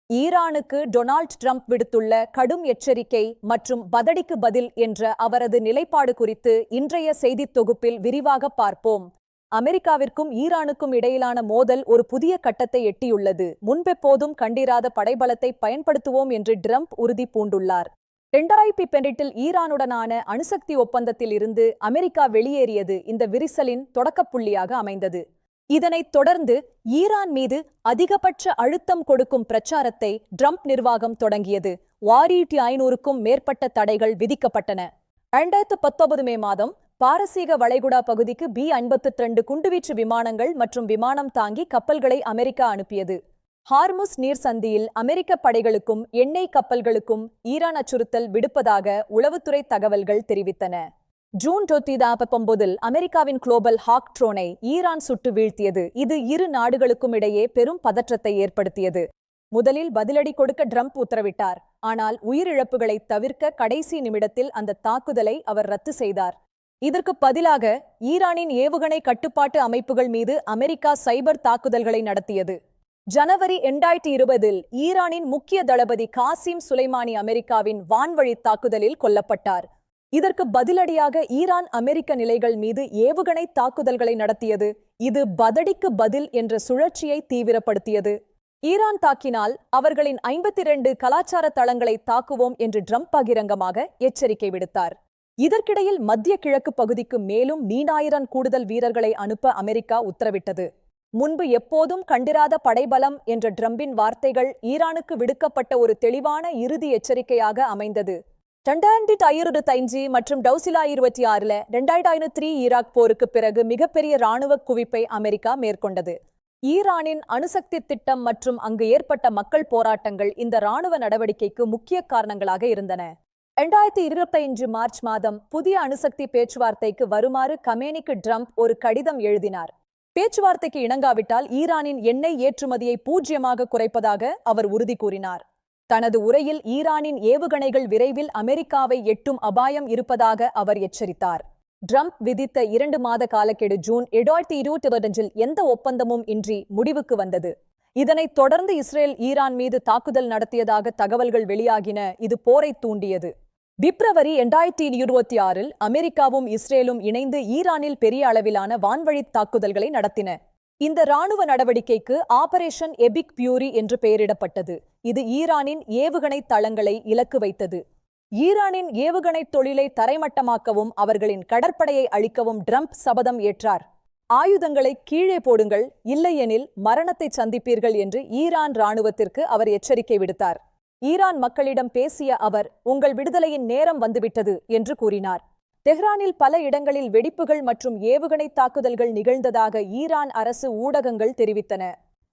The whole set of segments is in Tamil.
ஈரானுக்கு டொனால்ட் ட்ரம்ப் விடுத்துள்ள கடும் எச்சரிக்கை மற்றும் பதிலடிக்கு பதில் என்ற அவரது நிலைப்பாடு குறித்து இன்றைய செய்தித் தொகுப்பில் விரிவாக பார்ப்போம். அமெரிக்காவிற்கும் ஈரானுக்கும் இடையிலான மோதல் ஒரு புதிய கட்டத்தை எட்டியுள்ளது. முன்பெப்போதும் கண்டிராத படைபலத்தை பயன்படுத்துவோம் என்று ட்ரம்ப் உறுதி பூண்டுள்ளார். 2018இல் ஈரானுடனான அணுசக்தி ஒப்பந்தத்தில் இருந்து அமெரிக்கா வெளியேறியது இந்த விரிசலின் தொடக்கப்புள்ளியாக அமைந்தது. இதனைத் தொடர்ந்து ஈரான் மீது அதிகபட்ச அழுத்தம் கொடுக்கும் பிரச்சாரத்தை ட்ரம்ப் நிர்வாகம் தொடங்கியது. 1500க்கும் மேற்பட்ட தடைகள் விதிக்கப்பட்டன. 2019 மே மாதம் பாரசீக வளைகுடா பகுதிக்கு B-52 குண்டுவீச்சு விமானங்கள் மற்றும் விமானம் தாங்கி கப்பல்களை அமெரிக்கா அனுப்பியது. ஹார்முஸ் நீர் சந்தியில் அமெரிக்க படைகளுக்கும் எண்ணெய் கப்பல்களுக்கும் ஈரான் அச்சுறுத்தல் விடுப்பதாக உளவுத்துறை தகவல்கள் தெரிவித்தன. ஜூன் 2019இல் அமெரிக்காவின் குளோபல் ஹாக் ட்ரோனை ஈரான் சுட்டு வீழ்த்தியது. இது இரு நாடுகளுக்கும் இடையே பெரும் பதற்றத்தை ஏற்படுத்தியது. முதலில் பதிலடி கொடுக்க ட்ரம்ப் உத்தரவிட்டார். ஆனால் உயிரிழப்புகளை தவிர்க்க கடைசி நிமிடத்தில் அந்த தாக்குதலை அவர் ரத்து செய்தார். இதற்கு பதிலாக ஈரானின் ஏவுகணை கட்டுப்பாட்டு அமைப்புகள் மீது அமெரிக்கா சைபர் தாக்குதல்களை நடத்தியது. ஜனவரி 2020இல் ஈரானின் முக்கிய தளபதி காசிம் சுலைமானி அமெரிக்காவின் வான்வழி தாக்குதலில் கொல்லப்பட்டார். இதற்கு பதிலடியாக ஈரான் அமெரிக்க நிலைகள் மீது ஏவுகணை தாக்குதல்களை நடத்தியது. இது பதிலடிக்கு பதில் என்ற சுழற்சியை தீவிரப்படுத்தியது. ஈரான் தாக்கினால் அவர்களின் 52 கலாச்சார தளங்களை தாக்குவோம் என்று ட்ரம்ப் பகிரங்கமாக எச்சரிக்கை விடுத்தார். இதற்கிடையில் மத்திய கிழக்கு பகுதிக்கு மேலும் 3000 கூடுதல் வீரர்களை அனுப்ப அமெரிக்கா உத்தரவிட்டது. முன்பு எப்போதும் கண்டிராத படைபலம் என்ற ட்ரம்பின் வார்த்தைகள் ஈரானுக்கு விடுக்கப்பட்ட ஒரு தெளிவான இறுதி எச்சரிக்கையாக அமைந்தது. 2025 மற்றும் 2026 2003 ஈராக் போருக்கு பிறகு மிகப்பெரிய இராணுவ குவிப்பை அமெரிக்கா மேற்கொண்டது. ஈரானின் அணுசக்தி திட்டம் மற்றும் அங்கு ஏற்பட்ட மக்கள் போராட்டங்கள் இந்த இராணுவ நடவடிக்கைக்கு முக்கிய காரணங்களாக இருந்தன. 2025 மார்ச் மாதம் புதிய அணுசக்தி பேச்சுவார்த்தைக்கு வருமாறு கமேனிக்கு ட்ரம்ப் ஒரு கடிதம் எழுதினார். பேச்சுவார்த்தைக்கு இணங்காவிட்டால் ஈரானின் எண்ணெய் ஏற்றுமதியை 0 குறைப்பதாக அவர் உறுதி கூறினார். தனது உரையில் ஈரானின் ஏவுகணைகள் விரைவில் அமெரிக்காவை எட்டும் அபாயம் இருப்பதாக அவர் எச்சரித்தார். ட்ரம்ப் விதித்த 2 மாத காலக்கெடு ஜூன் 2022இல் எந்த ஒப்பந்தமும் இன்றி முடிவுக்கு வந்தது. இதனைத் தொடர்ந்து இஸ்ரேல் ஈரான் மீது தாக்குதல் நடத்தியதாக தகவல்கள் வெளியாகின. இது போரை தூண்டியது. பிப்ரவரி 2026இல் அமெரிக்காவும் இஸ்ரேலும் இணைந்து ஈரானில் பெரிய அளவிலான வான்வழி தாக்குதல்களை நடத்தின. இந்த இராணுவ நடவடிக்கைக்கு ஆபரேஷன் எபிக் பியூரி என்று பெயரிடப்பட்டது. இது ஈரானின் ஏவுகணை தளங்களை இலக்கு வைத்தது. ஈரானின் ஏவுகணை தொழிலை தரைமட்டமாக்கவும் அவர்களின் கடற்படையை அழிக்கவும் ட்ரம்ப் சபதம் ஏற்றார். ஆயுதங்களை கீழே போடுங்கள், இல்லையெனில் மரணத்தை சந்திப்பீர்கள் என்று ஈரான் இராணுவத்திற்கு அவர் எச்சரிக்கை விடுத்தார். ஈரான் மக்களிடம் பேசிய அவர், உங்கள் விடுதலையின் நேரம் வந்துவிட்டது என்று கூறினார். தெஹ்ரானில் பல இடங்களில் வெடிப்புகள் மற்றும் ஏவுகணை தாக்குதல்கள் நிகழ்ந்ததாக ஈரான் அரசு ஊடகங்கள் தெரிவித்தன.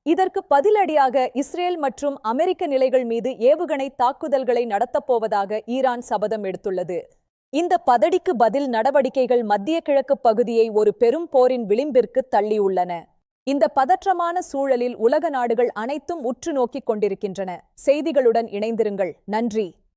இதற்கு பதிலடியாக இஸ்ரேல் மற்றும் அமெரிக்க நிலைகள் மீது ஏவுகணை தாக்குதல்களை நடத்தப்போவதாக ஈரான் சபதம் எடுத்துள்ளது. இந்த பதிலடிக்கு பதில் நடவடிக்கைகள் மத்திய கிழக்கு பகுதியை ஒரு பெரும் போரின் விளிம்பிற்கு தள்ளியுள்ளன. இந்த பதற்றமான சூழலில் உலக நாடுகள் அனைத்தும் உற்று நோக்கிக் கொண்டிருக்கின்றன. செய்திகளுடன் இணைந்திருங்கள். நன்றி.